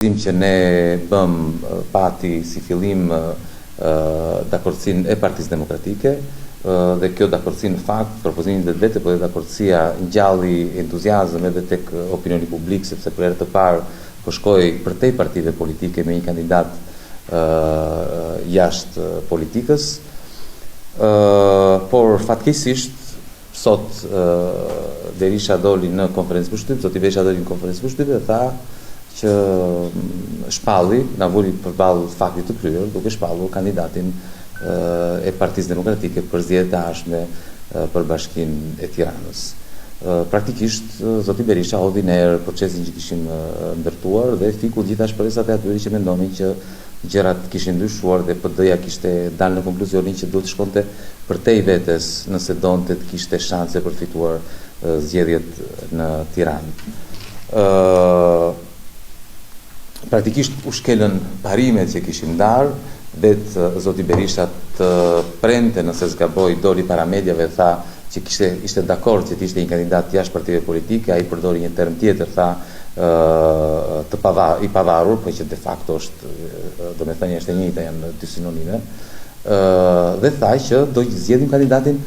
Që ne bëm pati si fillim dakordsinë e Partisë Demokratike dhe kjo dakordsi në fakt propozimin dhe vetë po dakordsia ngjalli entuziazëm edhe tek opinioni publik, sepse për herë të parë po shkoi përtej partive politike me një kandidat jashtë politikës, por fatkeqësisht sot Berisha doli në konferencë përshtyp, zoti Berisha doli në konferencë përshtyp dhe tha që shpalli, na vuri përballë faktit të kryer, duke shpallur kandidatin e Partisë Demokratike për zgjedhjet e ardhshme për Bashkinë e Tiranës. Praktikisht zoti Berisha hodhi në erë procesin që kishim ndërtuar dhe fiku gjitha shpresat e atyre që mendonin që gjërat kishin ndryshuar dhe PD-ja kishte dalë në konkluzionin që duhet të shkonte përtej vetes nëse donte të kishte shanse për të fituar zgjedhjet në Tiranë. Praktikisht u shkelën parimet që kishim ndarë, vetë zoti Berisha të premte nëse zgaboi, doli para mediave, tha që ishte dakord që të ishte një kandidat jashtë partive politike, ai përdori një term tjetër, tha i pavarur, por që de facto është, domethënia është e njëjta, janë dy sinonime, dhe tha që do të zgjedhim kandidatin